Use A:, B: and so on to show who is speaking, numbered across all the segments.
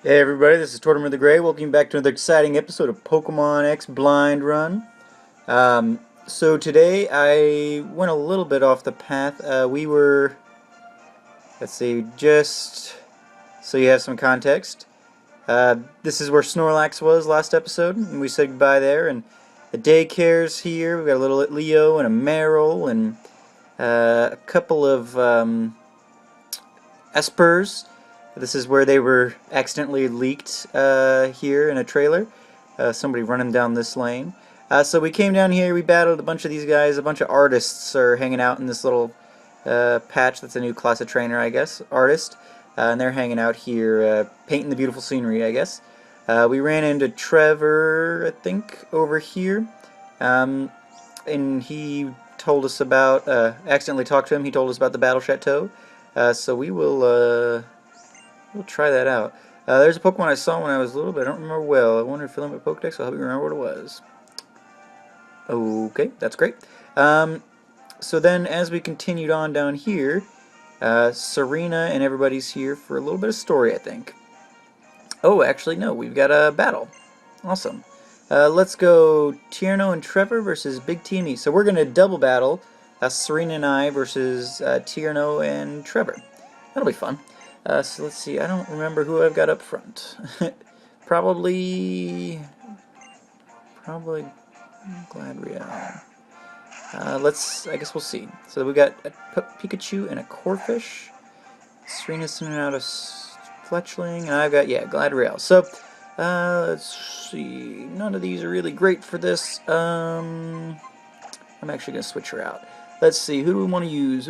A: Hey everybody, this is Tortimer the Gray. Welcome back to another exciting episode of Pokemon X Blind Run. So today I went a little bit off the path. Let's see, just so you have some context. This is where Snorlax was last episode, and we said goodbye there. And the daycare's here. We've got a little Leo and a Meryl and a couple of Espers. This is where they were accidentally leaked here in a trailer. Somebody running down this lane. So we came down here, we battled a bunch of these guys. A bunch of artists are hanging out in this little patch. That's a new class of trainer, I guess. Artist. And they're hanging out here, painting the beautiful scenery, I guess. We ran into Trevor, I think, over here. And he told us about, accidentally talked to him, he told us about the Battle Chateau. So we will... we'll try that out. There's a Pokemon I saw when I was little, but I don't remember well. I wonder if filling my Pokedex will help me remember what it was. Okay, that's great. So then, as we continued on down here, Serena and everybody's here for a little bit of story, I think. Oh, actually, no, we've got a battle. Awesome. Let's go Tierno and Trevor versus Big T and me. So we're going to double battle Serena and I versus Tierno and Trevor. That'll be fun. So let's see, I don't remember who I've got up front. Probably Gladriel. I guess we'll see. So we got a Pikachu and a Corphish. Serena's sending out a Fletchling, and I've got, Gladriel. So, let's see, none of these are really great for this. I'm actually going to switch her out. Let's see, who do we want to use?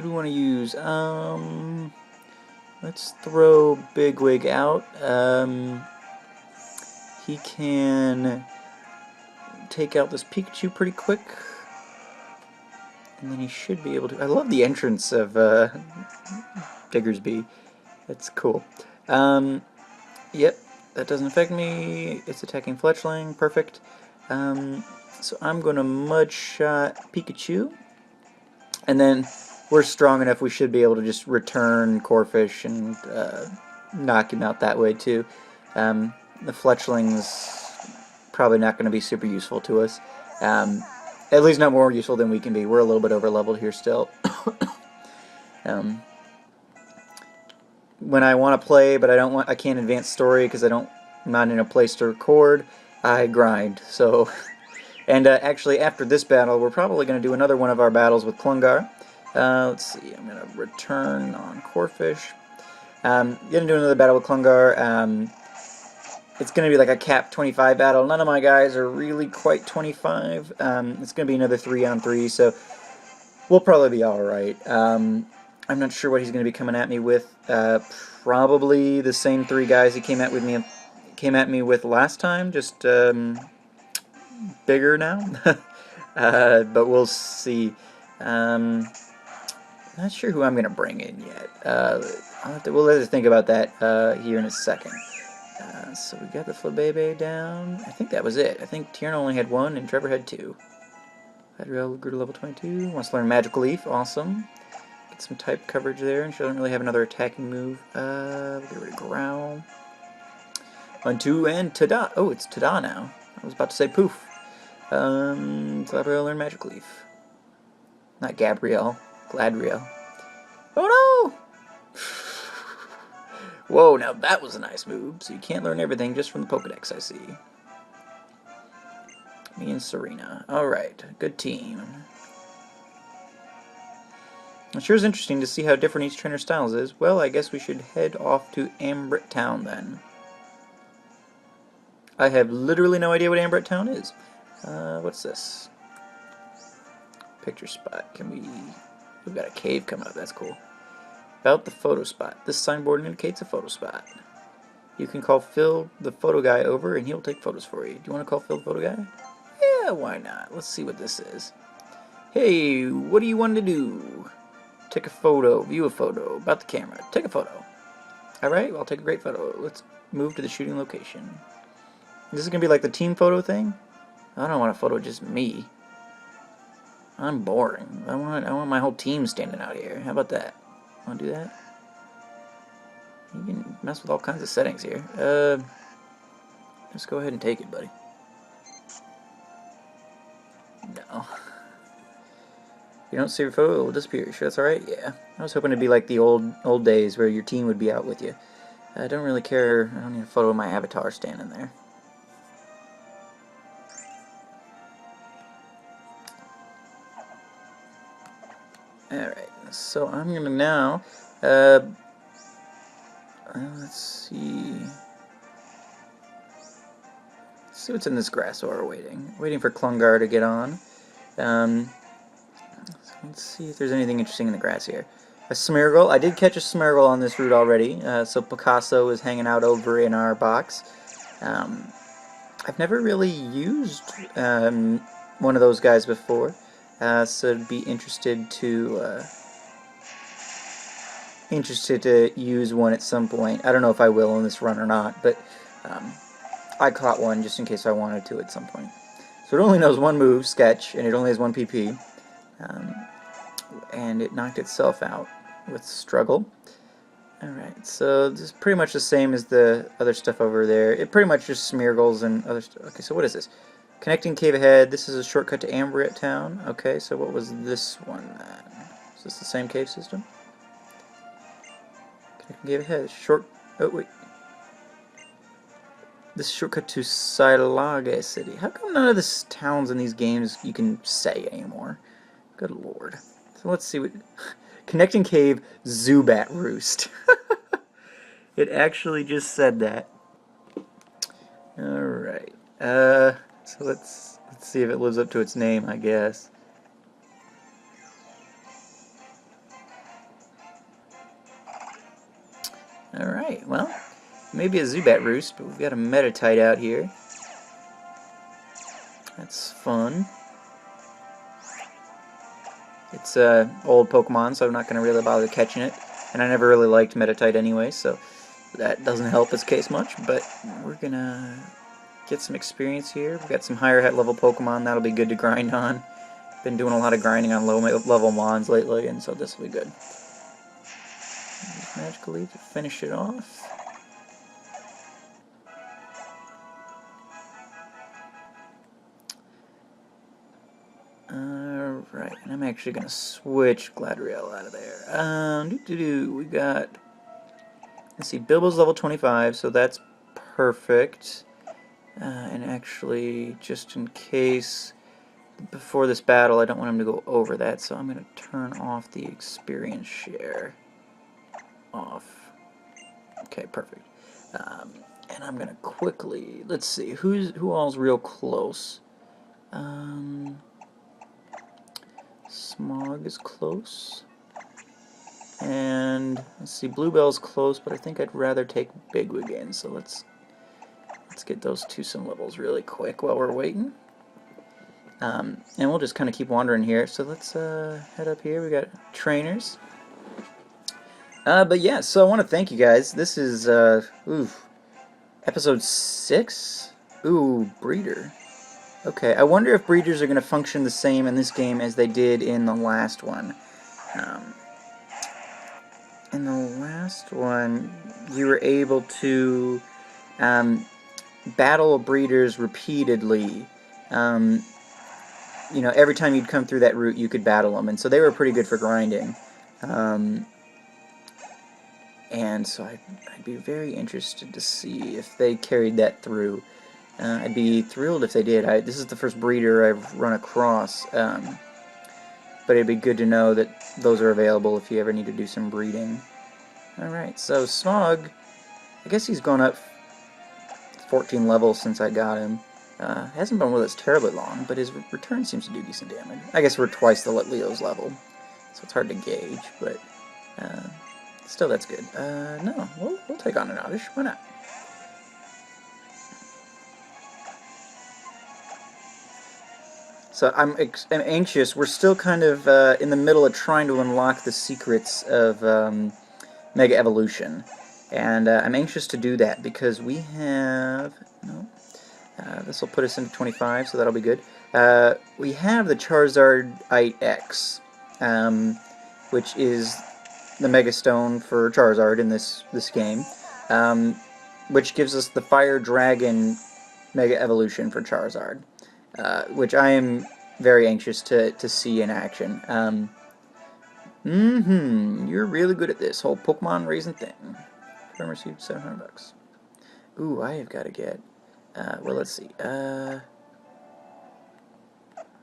A: Let's throw Bigwig out. He can take out this Pikachu pretty quick. And then he should be able to... I love the entrance of Diggersby. That's cool. Yep, that doesn't affect me. It's attacking Fletchling. Perfect. So I'm going to Mudshot Pikachu. And then... we're strong enough, we should be able to just return Corphish and knock him out that way, too. The Fletchling's probably not going to be super useful to us. At least not more useful than we can be. We're a little bit over-leveled here still. When I want to play, but I can't advance story because I'm not in a place to record, I grind. So, and actually, after this battle, we're probably going to do another one of our battles with Klungar. Let's see, I'm going to return on Corphish. Going to do another battle with Klungar. It's going to be like a cap 25 battle. None of my guys are really quite 25. It's going to be another 3-on-3, so we'll probably be alright. I'm not sure what he's going to be coming at me with. Probably the same 3 guys he came at me with last time, just bigger now. But we'll see. Not sure who I'm going to bring in yet. We'll have to think about that here in a second. So we got the Flabebe down. I think that was it. I think Tierno only had 1 and Trevor had 2. Adriel grew to level 22. Wants to learn Magical Leaf. Awesome. Get some type coverage there, and she doesn't really have another attacking move. We'll get rid of Growl. 1, 2, and ta-da! Oh, it's ta-da now. I was about to say poof. Gabriel learn Magical Leaf. Not Gabrielle. Gladriel. Oh no! Whoa, now that was a nice move. So you can't learn everything just from the Pokedex, I see. Me and Serena. Alright, good team. It sure is interesting to see how different each trainer's styles is. Well, I guess we should head off to Ambrit Town then. I have literally no idea what Ambrit Town is. What's this? Picture spot. We've got a cave coming up, that's cool. About the photo spot. This signboard indicates a photo spot. You can call Phil, the photo guy, over and he'll take photos for you. Do you want to call Phil the photo guy? Yeah, why not? Let's see what this is. Hey, what do you want to do? Take a photo, view a photo, about the camera. Take a photo. Alright, well, I'll take a great photo. Let's move to the shooting location. This is going to be like the team photo thing? I don't want a photo of just me. I'm boring. I want my whole team standing out here. How about that? Want to do that? You can mess with all kinds of settings here. Just go ahead and take it, buddy. No. If you don't see your photo, it will disappear. You sure that's alright? Yeah. I was hoping it'd be like the old days where your team would be out with you. I don't really care. I don't need a photo of my avatar standing there. Alright, so I'm gonna now, let's see what's in this grass while we're waiting for Klungar to get on. So let's see if there's anything interesting in the grass here. A Smeargle. I did catch a Smeargle on this route already, so Picasso is hanging out over in our box. I've never really used one of those guys before. So I'd be interested to use one at some point. I don't know if I will in this run or not, but I caught one just in case I wanted to at some point. So it only knows one move, Sketch, and it only has one PP, and it knocked itself out with Struggle. Alright, so this is pretty much the same as the other stuff over there. It pretty much just Smeargles and other stuff. Okay, so what is this? Connecting cave ahead. This is a shortcut to Ambriette Town. Okay, so what was this one then? Is this the same cave system? Connecting cave ahead. Oh, wait. This is shortcut to Silage City. How come none of the towns in these games you can say anymore? Good lord. So let's see what... Connecting cave, Zubat Roost. It actually just said that. Alright. So let's see if it lives up to its name, I guess. Alright, well, maybe a Zubat Roost, but we've got a Metatite out here. That's fun. It's an old Pokemon, so I'm not going to really bother catching it. And I never really liked Metatite anyway, so that doesn't help its case much, but we're going to get some experience here. We've got some higher level Pokemon that'll be good to grind on. Been doing a lot of grinding on low level Mons lately, and so this will be good. Use Magical Leaf to finish it off. Alright, and I'm actually going to switch Gladriel out of there. We got, let's see, Bilbo's level 25, so that's perfect. And actually, just in case, before this battle, I don't want him to go over that, so I'm going to turn off the experience share. Off. Okay, perfect. And I'm going to quickly, let's see, who all's real close? Smog is close. And, let's see, Bluebell's close, but I think I'd rather take Bigwig in, so let's get those two some levels really quick while we're waiting. And we'll just kind of keep wandering here. So let's head up here. We got trainers. But yeah, so I want to thank you guys. This is episode 6. Ooh, breeder. Okay, I wonder if breeders are going to function the same in this game as they did in the last one. In the last one, you were able to battle breeders repeatedly. You know, every time you'd come through that route, you could battle them, and so they were pretty good for grinding. And so I'd be very interested to see if they carried that through. I'd be thrilled if they did. This is the first breeder I've run across, but it'd be good to know that those are available if you ever need to do some breeding. Alright, so Smog, I guess he's gone up 14 levels since I got him. Hasn't been with us terribly long, but his return seems to do decent damage. I guess we're twice the Leo's level, so it's hard to gauge, but still that's good. No, we'll take on an Oddish. Why not? So I'm anxious. We're still kind of in the middle of trying to unlock the secrets of Mega Evolution. And I'm anxious to do that because we have... No, this will put us into 25, so that'll be good. We have the Charizardite X, which is the Mega Stone for Charizard in this game. which gives us the Fire Dragon Mega Evolution for Charizard, which I am very anxious to see in action. You're really good at this whole Pokemon raising thing. Farm received $700. Ooh, I have got to get. Well, let's see.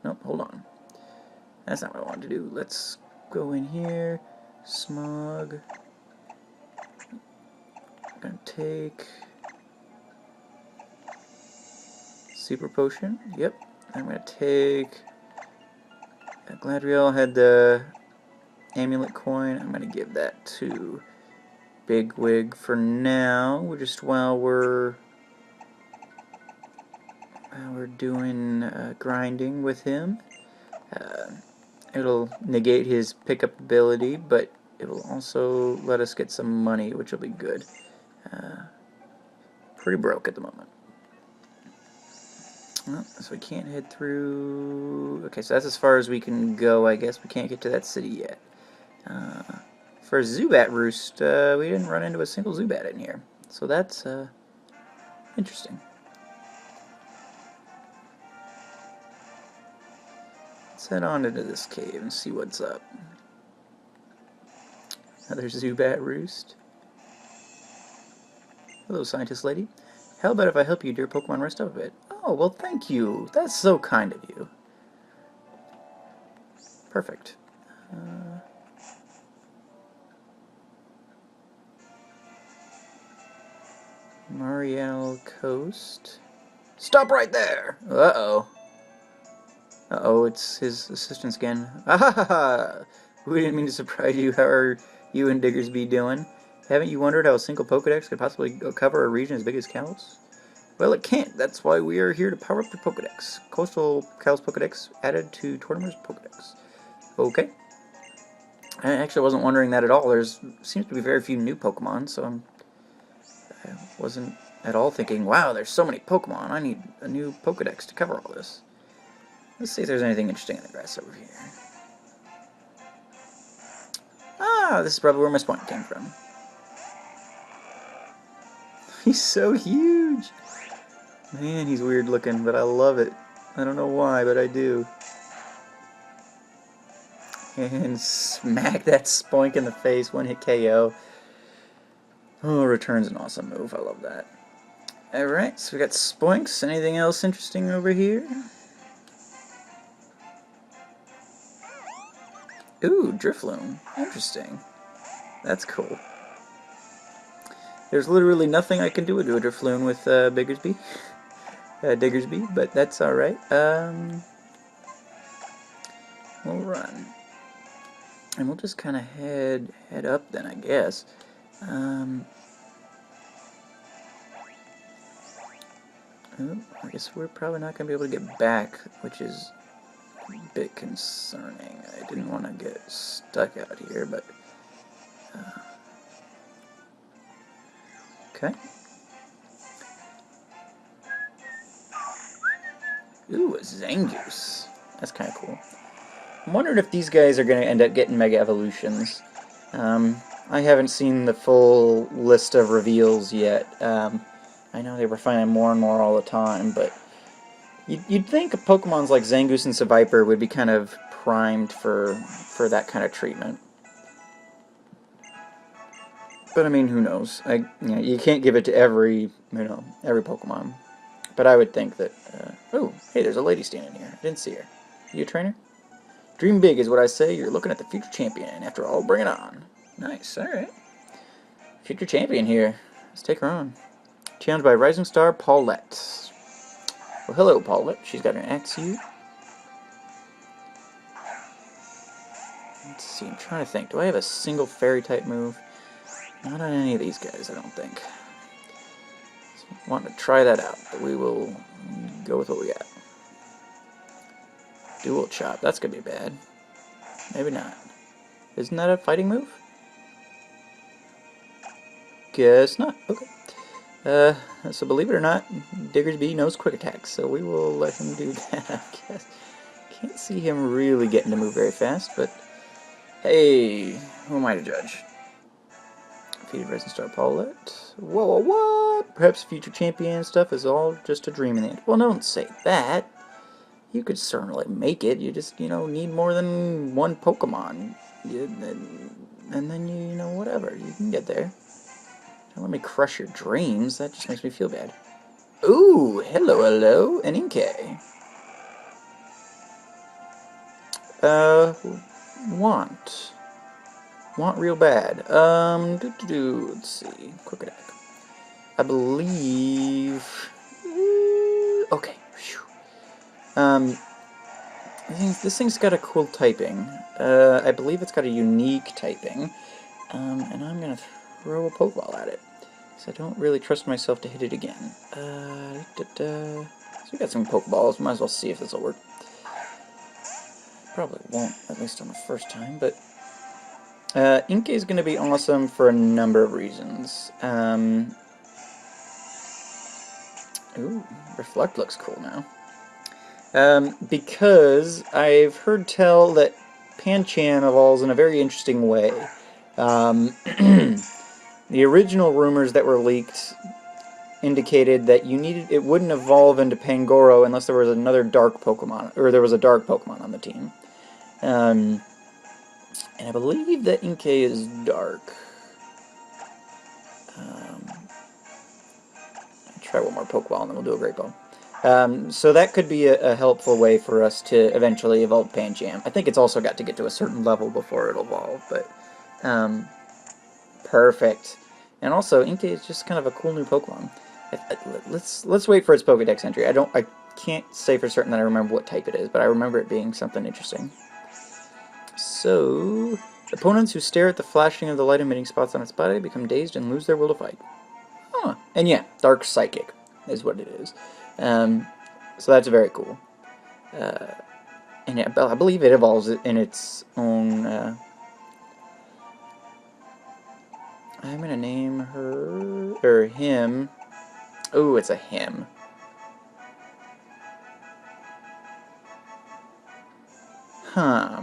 A: Nope, hold on. That's not what I wanted to do. Let's go in here. Smog. I'm gonna take Super Potion. Yep. I'm gonna take. Gladriel had the Amulet Coin. I'm gonna give that to Bigwig for now. Just while we're doing grinding with him. It'll negate his pickup ability, but it will also let us get some money, which will be good. Pretty broke at the moment. Well, so we can't head through. Okay, so that's as far as we can go, I guess. We can't get to that city yet. For Zubat Roost, we didn't run into a single Zubat in here. So that's interesting. Let's head on into this cave and see what's up. Another Zubat Roost. Hello, scientist lady. How about if I help you, dear Pokemon, rest up a bit? Oh, well, thank you. That's so kind of you. Perfect. Mariel Coast. Stop right there! Uh-oh. Uh-oh, it's his assistant again. Ah ha ha ha! We didn't mean to surprise you. How are you and Diggersby doing? Haven't you wondered how a single Pokedex could possibly cover a region as big as Kalos? Well, it can't. That's why we are here to power up your Pokedex. Coastal Kalos Pokedex added to Tortimer's Pokedex. Okay. I actually wasn't wondering that at all. There's seems to be very few new Pokemon, so I wasn't at all thinking, wow, there's so many Pokemon. I need a new Pokedex to cover all this. Let's see if there's anything interesting in the grass over here. Ah, this is probably where my Spoink came from. He's so huge! Man, he's weird looking, but I love it. I don't know why, but I do. And smack that Spoink in the face, one hit KO. Oh, return's an awesome move, I love that. Alright, so we got Spoinks. Anything else interesting over here? Ooh, Drifloon. Interesting. That's cool. There's literally nothing I can do with a Drifloon with Diggersby, but that's alright. We'll run. And we'll just kind of head up then, I guess. I guess we're probably not going to be able to get back, which is a bit concerning. I didn't want to get stuck out here, but... okay. Ooh, a Zangoose. That's kind of cool. I'm wondering if these guys are going to end up getting Mega Evolutions. I haven't seen the full list of reveals yet. I know they were finding more and more all the time, but you'd think Pokemons like Zangoose and Seviper would be kind of primed for that kind of treatment. But I mean, who knows? You can't give it to every Pokemon. But I would think that. Oh, hey, there's a lady standing here. I didn't see her. You a trainer? Dream big is what I say. You're looking at the future champion. After all, bring it on. Nice. All right. Future champion here. Let's take her on. Challenged by Rising Star Paulette. Well, hello, Paulette. She's got an Axew. Let's see. I'm trying to think. Do I have a single fairy type move? Not on any of these guys, I don't think. So I want to try that out, but we will go with what we got. Dual Chop. That's going to be bad. Maybe not. Isn't that a fighting move? Guess not. Okay. So believe it or not, Diggersby knows quick attacks, so we will let him do that, I guess. Can't see him really getting to move very fast, but hey, who am I to judge? Defeated Rising Star Paulette. Whoa, what? Perhaps future champion stuff is all just a dream in the end. Well, don't say that. You could certainly make it. You just, need more than one Pokemon. And then whatever. You can get there. Don't let me crush your dreams. That just makes me feel bad. Ooh, hello, an Inkay. Want real bad. Let's see. Quick attack. I believe... Okay. This thing's got a cool typing. I believe it's got a unique typing. And I'm gonna throw a Pokeball at it. Because I don't really trust myself to hit it again. So we got some Pokeballs. Might as well see if this will work. Probably won't, at least on the first time, but... Inkay is going to be awesome for a number of reasons. Ooh, Reflect looks cool now. Because I've heard tell that Pancham evolves in a very interesting way. The original rumors that were leaked indicated that it wouldn't evolve into Pangoro unless there was another dark Pokemon, or there was a dark Pokemon on the team. And I believe that Inkay is dark. I'll try one more Pokeball and then we'll do a Great Ball. So that could be a helpful way for us to eventually evolve Pancham. I think it's also got to get to a certain level before it'll evolve, but perfect. And also, Inkay is just kind of a cool new Pokemon. Let's wait for its Pokedex entry. I can't say for certain that I remember what type it is, but I remember it being something interesting. So, opponents who stare at the flashing of the light-emitting spots on its body become dazed and lose their will to fight. Huh. And yeah, Dark Psychic is what it is. So that's very cool. And yeah, I believe it evolves in its own... I'm gonna name her... or him... Oh, it's a him. Huh.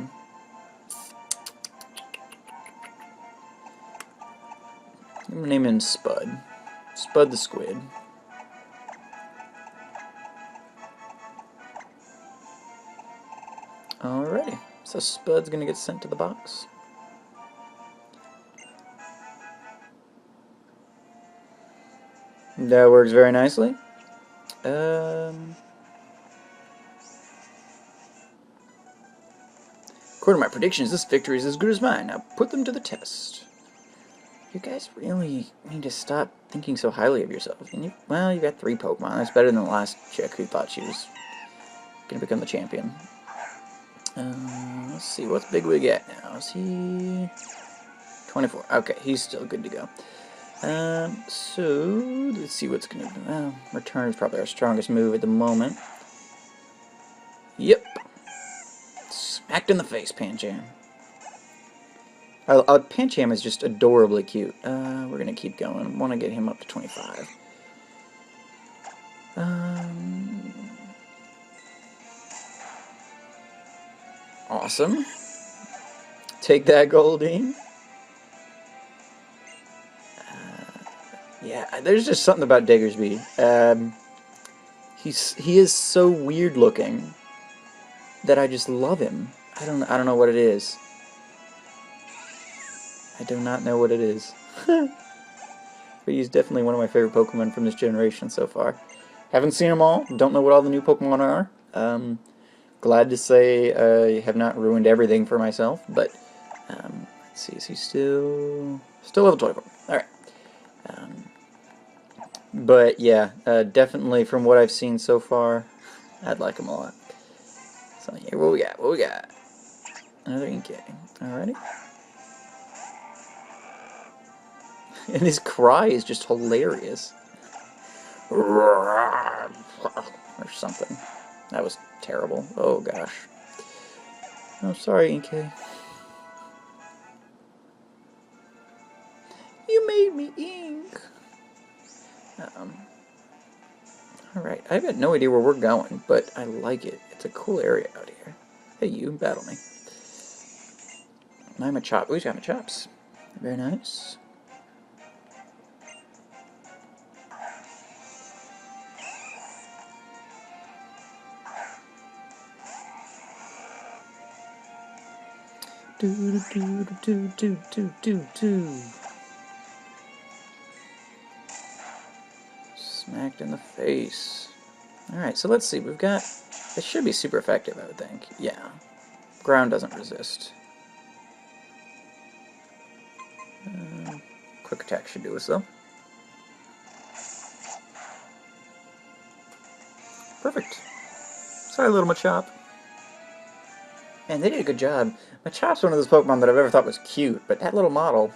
A: I'm gonna name him Spud. Spud the Squid. Alrighty. So Spud's gonna get sent to the box. That works very nicely. According to my predictions, this victory is as good as mine. Now put them to the test. You guys really need to stop thinking so highly of yourself. And well, you got 3 Pokemon. That's better than the last chick who thought she was going to become the champion. Let's see, what's Big Wig at now? Is he... 24. Okay, he's still good to go. So, let's see what's going to do. Well, Return is probably our strongest move at the moment. Yep. Smacked in the face, Pancham. Pancham is just adorably cute. We're going to keep going. I want to get him up to 25. Awesome. Take that, Goldeen. Yeah, there's just something about Diggersby. He is so weird looking that I just love him. I don't know what it is. I do not know what it is. But he's definitely one of my favorite Pokemon from this generation so far. Haven't seen them all. Don't know what all the new Pokemon are. Glad to say I have not ruined everything for myself. But let's see. Is he still level 24? All right. But yeah, definitely from what I've seen so far, I'd like him a lot. So here, what we got? What we got? Another Inkay. Alrighty. And his cry is just hilarious. Or something. That was terrible. Oh gosh. I'm sorry, Inkay. You made me ink. Alright, I've got no idea where we're going, but I like it. It's a cool area out here. Hey, you, battle me. I'm a chop. Who's got my chops? Very nice. Smacked in the face. Alright, so let's see. We've got... It should be super effective, I would think. Yeah. Ground doesn't resist. Quick attack should do us, though. Perfect. Sorry, little Machop. And they did a good job. Machop's one of those Pokemon that I've ever thought was cute, but that little model...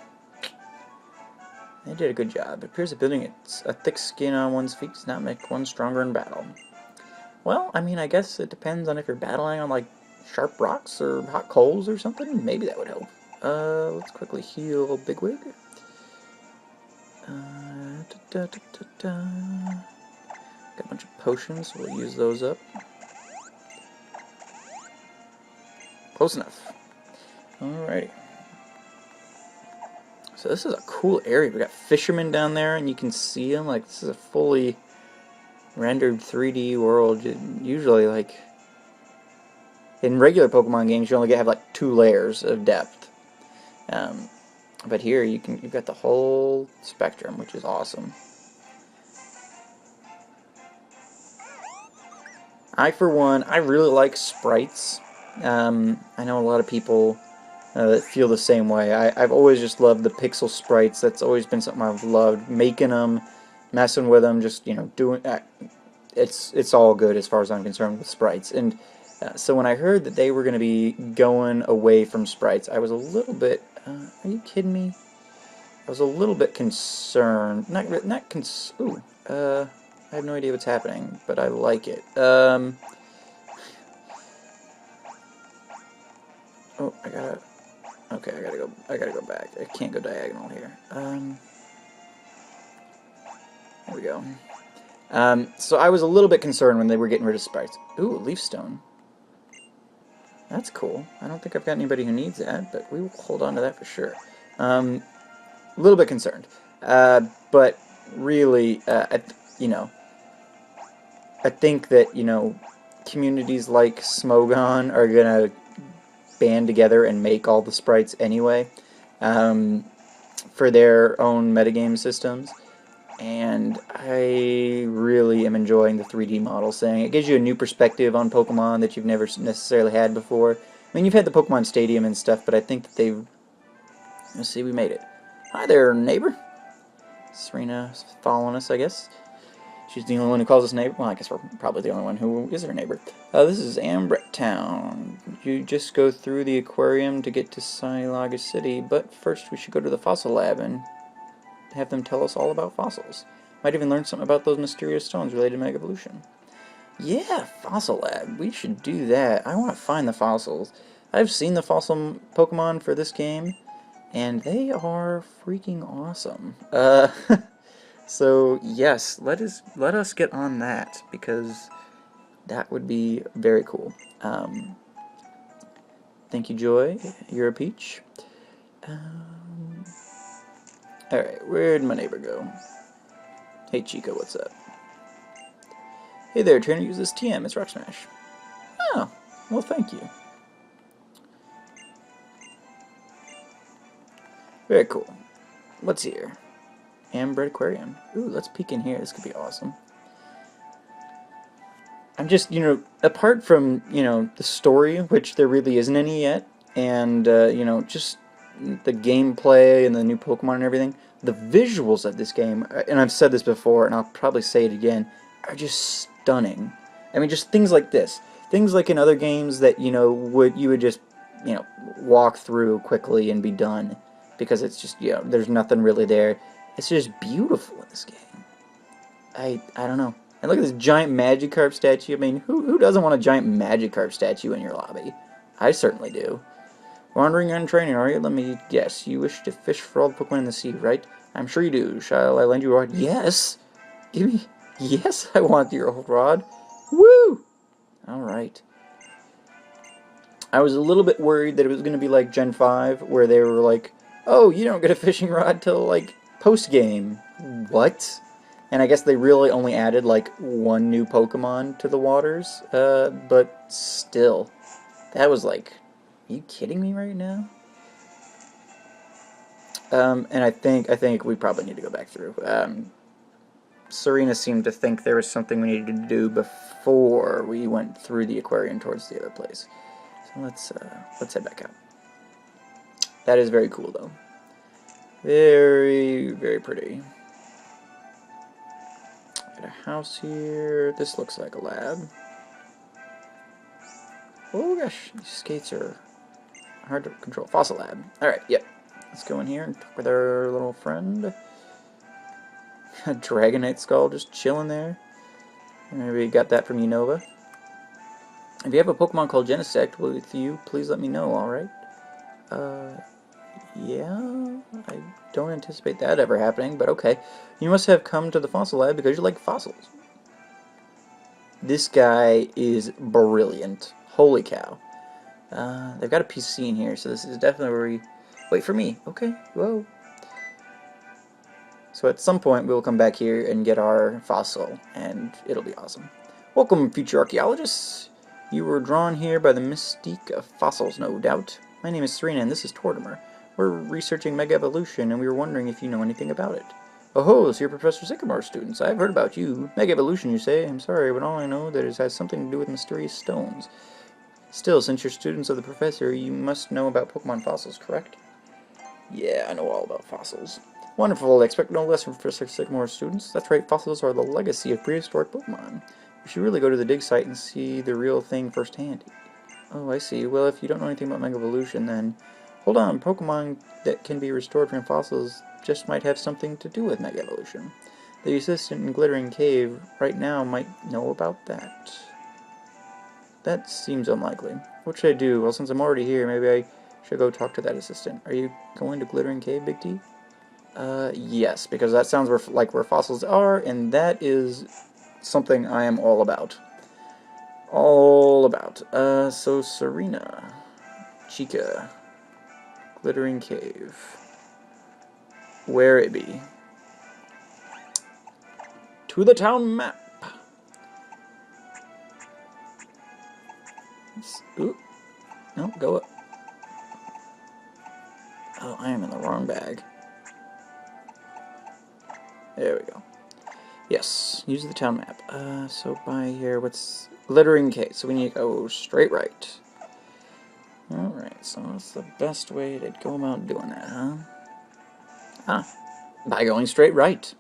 A: They did a good job. It appears that building a thick skin on one's feet does not make one stronger in battle. Well, I mean, I guess it depends on if you're battling on, like, sharp rocks or hot coals or something. Maybe that would help. Let's quickly heal Bigwig. Got a bunch of potions, so we'll use those up. Close enough. Alrighty. So this is a cool area. We got fishermen down there, and you can see them. Like, this is a fully rendered 3D world. Usually, like, in regular Pokemon games, you only have like 2 layers of depth. But here you've got the whole spectrum, which is awesome. For one, I really like sprites. I know a lot of people that feel the same way. I've always just loved the pixel sprites. That's always been something I've loved. Making them, messing with them, just, you know, doing... it's all good as far as I'm concerned with sprites. And so when I heard that they were going to be going away from sprites, I was a little bit... are you kidding me? I was a little bit concerned. Ooh. I have no idea what's happening, but I like it. Oh, okay, I gotta go back. I can't go diagonal here. There we go. So I was a little bit concerned when they were getting rid of sprites. Ooh, Leaf Stone. That's cool. I don't think I've got anybody who needs that, but we will hold on to that for sure. A little bit concerned. But really, you know, I think that, you know, communities like Smogon are gonna band together and make all the sprites anyway, for their own metagame systems. And I really am enjoying the 3D model thing. It gives you a new perspective on Pokemon that you've never necessarily had before. I mean, you've had the Pokemon Stadium and stuff, but I think that they've... Let's see, we made it. Hi there, neighbor. Serena's following us, I guess. She's the only one who calls us neighbor. Well, I guess we're probably the only one who is her neighbor. This is Ambret Town. You just go through the aquarium to get to Silaga City, but first we should go to the fossil lab and have them tell us all about fossils. Might even learn something about those mysterious stones related to Mega Evolution. Yeah, fossil lab. We should do that. I want to find the fossils. I've seen the fossil Pokemon for this game, and they are freaking awesome. So yes, let us get on that, because that would be very cool. Thank you, Joy. You're a peach. Alright, where'd my neighbor go? Hey Chica, what's up? Hey there, trying to use this TM, it's Rock Smash. Oh, well thank you. Very cool. What's here? Ambred Aquarium. Ooh, let's peek in here, this could be awesome. I'm just, you know, apart from, you know, the story, which there really isn't any yet, and, you know, just the gameplay and the new Pokemon and everything, the visuals of this game, and I've said this before, and I'll probably say it again, are just stunning. I mean, just things like this. Things like in other games that, you know, you would just, you know, walk through quickly and be done, because it's just, you know, there's nothing really there. It's just beautiful in this game. I don't know. And look at this giant Magikarp statue. I mean, who doesn't want a giant Magikarp statue in your lobby? I certainly do. Wandering on training, are you? Let me guess. You wish to fish for all the Pokemon in the sea, right? I'm sure you do. Shall I lend you a rod? Yes! Give me... Yes, I want your old rod. Woo! Alright. I was a little bit worried that it was going to be like Gen 5, where they were like, oh, you don't get a fishing rod till, like, post-game. What? And I guess they really only added, like, one new Pokemon to the waters, but still. That was like... Are you kidding me right now? And I think we probably need to go back through. Serena seemed to think there was something we needed to do before we went through the aquarium towards the other place. So let's head back out. That is very cool, though. Very, very pretty. Got a house here. This looks like a lab. Oh gosh, these skates are hard to control. Fossil lab. Alright, yep. Let's go in here and talk with our little friend. A Dragonite skull just chilling there. Maybe got that from Unova. If you have a Pokemon called Genesect with you, please let me know, alright? Yeah, I don't anticipate that ever happening, but okay. You must have come to the fossil lab because you like fossils. This guy is brilliant. Holy cow. They've got a PC in here, so this is definitely where we... Wait for me. Okay, whoa. So at some point, we'll come back here and get our fossil, and it'll be awesome. Welcome, future archaeologists. You were drawn here by the mystique of fossils, no doubt. My name is Serena, and this is Tortimer. We're researching Mega Evolution, and we were wondering if you know anything about it. Oh ho, so you're Professor Sycamore's students. I've heard about you. Mega Evolution, you say? I'm sorry, but all I know that it has something to do with mysterious stones. Still, since you're students of the Professor, you must know about Pokemon fossils, correct? Yeah, I know all about fossils. Wonderful, I expect no less from Professor Sycamore's students. That's right, fossils are the legacy of prehistoric Pokemon. You should really go to the dig site and see the real thing firsthand. Oh, I see. Well, if you don't know anything about Mega Evolution, then... Hold on, Pokemon that can be restored from fossils just might have something to do with Mega Evolution. The assistant in Glittering Cave right now might know about that. That seems unlikely. What should I do? Well, since I'm already here, maybe I should go talk to that assistant. Are you going to Glittering Cave, Big T? Yes, because that sounds like where fossils are, and that is something I am all about. All about. So Serena, Chica, Glittering Cave, where it be? To the town map. Ooh, no, go up. Oh, I am in the wrong bag. There we go. Yes, use the town map. So by here, what's Glittering Cave? So we need to go straight right. Alright, so what's the best way to go about doing that, huh? By going straight right.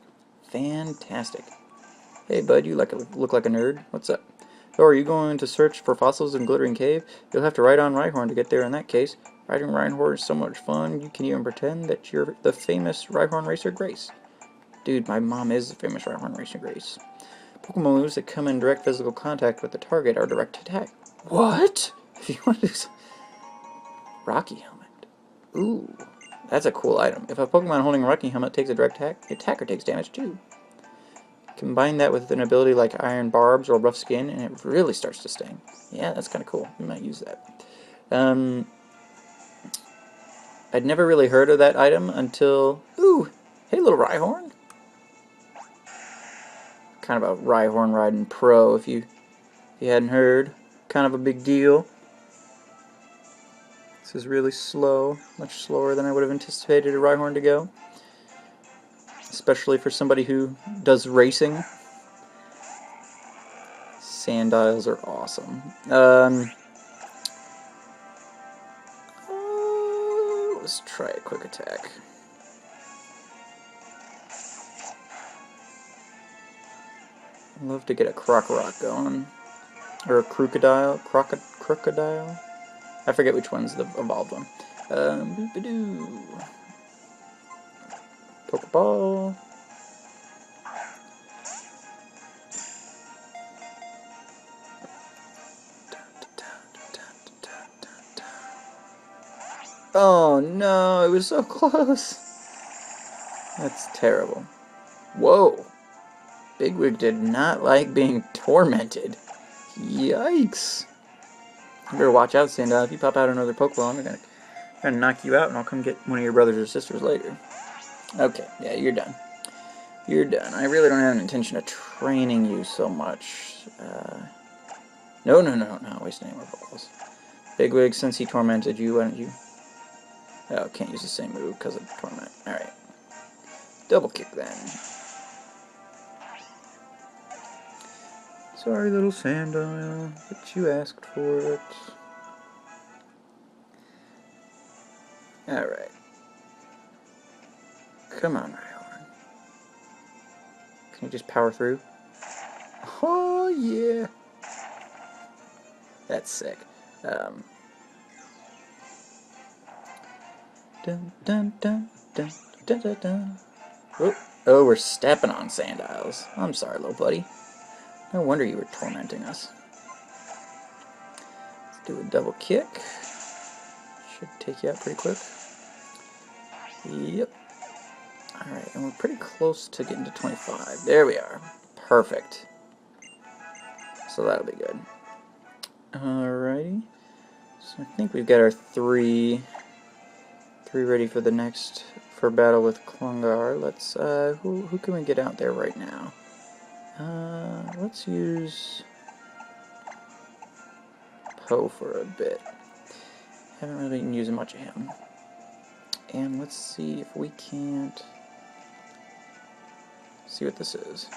A: Fantastic. Hey, bud, you look like a nerd. What's up? Oh, are you going to search for fossils in Glittering Cave? You'll have to ride on Ryhorn to get there in that case. Riding Ryhorn is so much fun, you can even pretend that you're the famous Ryhorn racer Grace. Dude, my mom is the famous Ryhorn racer Grace. Pokemon moves that come in direct physical contact with the target are direct attack. What? If you want to do Rocky Helmet. Ooh, that's a cool item. If a Pokemon holding a Rocky Helmet takes a direct attack, the attacker takes damage too. Combine that with an ability like Iron Barbs or Rough Skin, and it really starts to sting. Yeah, that's kind of cool. We might use that. I'd never really heard of that item until... Ooh, hey little Ryhorn. Kind of a Ryhorn riding pro, if you hadn't heard. Kind of a big deal. This is really slow, much slower than I would have anticipated a Ryhorn to go. Especially for somebody who does racing. Sandiles are awesome. Let's try a quick attack. I'd love to get a Crocorock going. Or a Crocodile. Crocodile? I forget which one's the evolved one. Pokeball. Oh no, it was so close. That's terrible. Whoa. Bigwig did not like being tormented. Yikes. You better watch out, Sandile. If you pop out another Pokeball, I'm gonna knock you out, and I'll come get one of your brothers or sisters later. Okay, yeah, you're done. You're done. I really don't have an intention of training you so much. No, not wasting any more balls. Bigwig, since he tormented you, why don't you Oh, can't use the same move because of Torment. Alright. Double kick then. Sorry, little Sandile, but you asked for it. Alright. Come on, Ryhorn. Can you just power through? Oh, yeah. That's sick. Dun, dun, dun, dun, dun, dun, dun. Oh, we're stepping on Sandiles. I'm sorry, little buddy. No wonder you were tormenting us. Let's do a double kick. Should take you out pretty quick. Yep. Alright, and we're pretty close to getting to 25. There we are. Perfect. So that'll be good. Alrighty. So I think we've got our three ready for the next, for battle with Klungar. Let's, who can we get out there right now? Let's use Poe for a bit. Haven't really been using much of him. And let's see if we can't see what this is.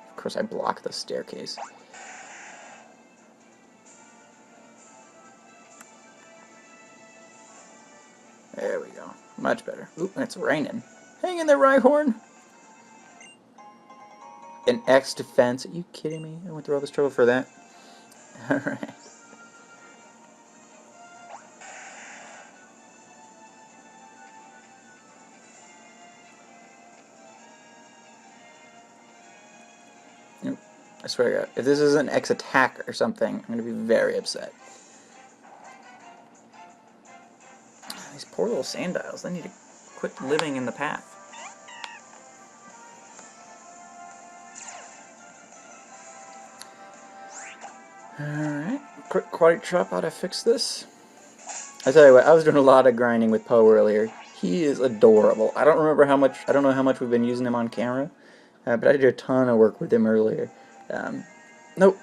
A: Of course I blocked the staircase. There we go. Much better. Oop, it's raining. Hang in there, Ryhorn! An X defense. Are you kidding me? I went through all this trouble for that. Alright. I swear to God, if this is an X attack or something, I'm going to be very upset. These poor little Sandiles, they need to quit living in the path. Alright, quick quality chop, how to fix this. I tell you what, I was doing a lot of grinding with Poe earlier. He is adorable. I don't remember how much, I don't know how much we've been using him on camera, but I did a ton of work with him earlier. Nope.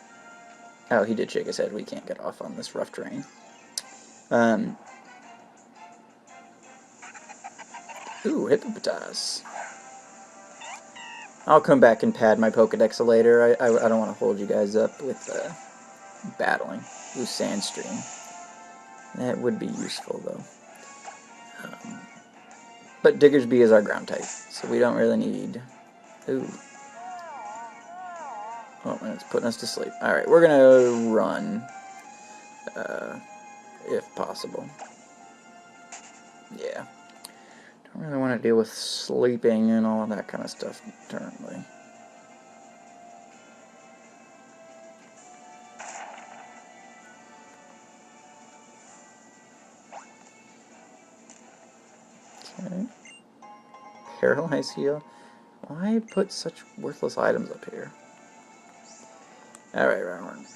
A: Oh, he did shake his head. We can't get off on this rough terrain. Ooh, Hippopotas. I'll come back and pad my Pokedex later. I don't want to hold you guys up with battling. Ooh, Sandstream. That would be useful, though. But Diggersby is our ground type, so we don't really need... Ooh. Oh, man, it's putting us to sleep. Alright, we're gonna run. If possible. Yeah. Don't really want to deal with sleeping and all of that kind of stuff currently. Okay. Paralyze heal. Why put such worthless items up here? Alright, Ryhorn.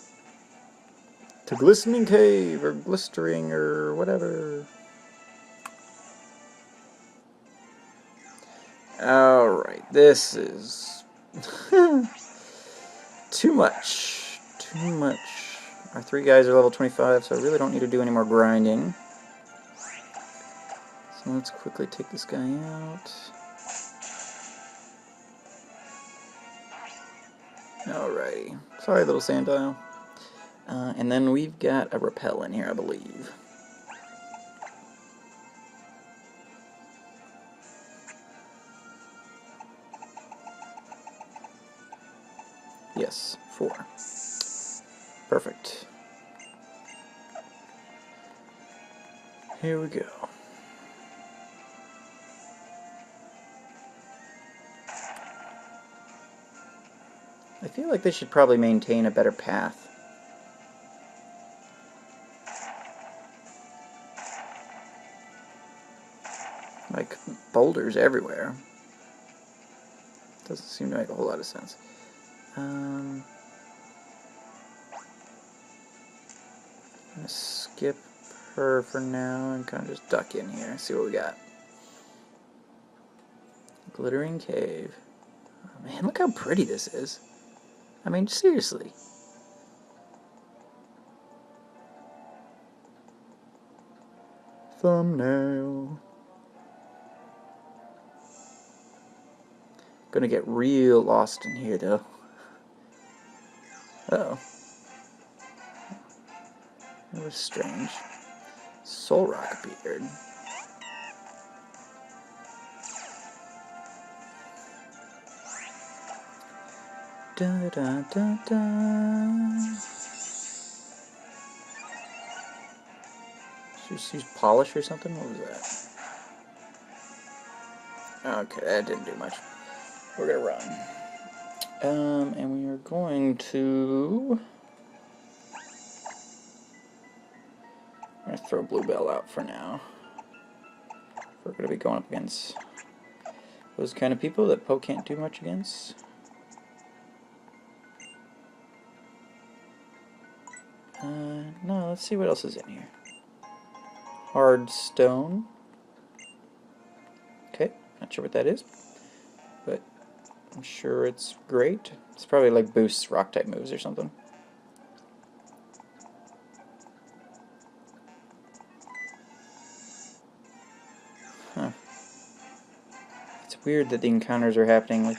A: To Glistening Cave, or Glistering, or whatever. Alright, this is... too much. Too much. Our 3 guys are level 25, so I really don't need to do any more grinding. So let's quickly take this guy out. Alrighty. Sorry, little Sandile. And then we've got a repel in here, I believe. Yes, 4. Perfect. Here we go. I feel like they should probably maintain a better path. Like, boulders everywhere. Doesn't seem to make a whole lot of sense. I'm gonna skip her for now and kind of just duck in here and see what we got. Glittering Cave. Oh, man, look how pretty this is. I mean, seriously. thumbnail. Gonna get real lost in here, though. Uh-oh. That was strange. Soul Rock appeared. Da da da da. Just use polish or something? What was that? Okay, that didn't do much. We're gonna run. And we are going to... I'm gonna throw Bluebell out for now. We're gonna be going up against those kind of people that Poe can't do much against. No, let's see what else is in here. Hard stone. Okay, not sure what that is, but I'm sure it's great. It's probably like boosts rock type moves or something. Huh. It's weird that the encounters are happening like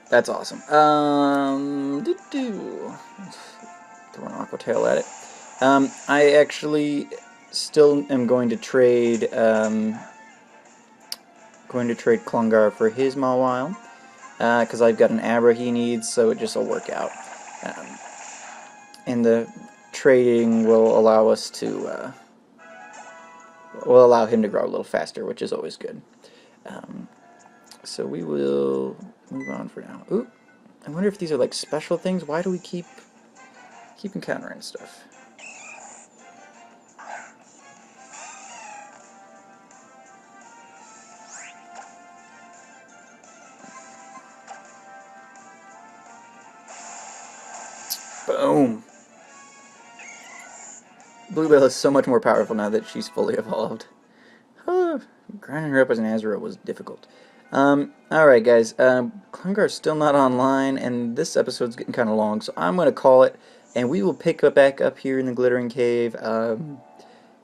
A: That's awesome. Throw an Aqua Tail at it. I actually still am going to trade Klungar for his Mawile, because I've got an Abra he needs, so it just will work out. And the trading will allow us to will allow him to grow a little faster, which is always good. So we will move on for now. Ooh, I wonder if these are like special things. Why do we keep encountering stuff? Boom! Bluebell is so much more powerful now that she's fully evolved. Grinding her up as an Azura was difficult. Alright guys, Klungar's still not online, and this episode's getting kind of long, so I'm going to call it, and we will pick back up here in the Glittering Cave, and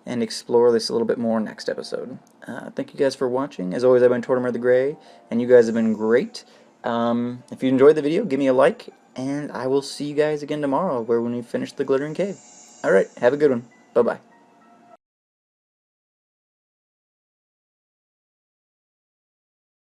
A: explore this a little bit more next episode. Thank you guys for watching. As always, I've been Tortimer the Grey, and you guys have been great. If you enjoyed the video, give me a like, and I will see you guys again tomorrow, when we finish the Glittering Cave. Alright, have a good one. Bye-bye.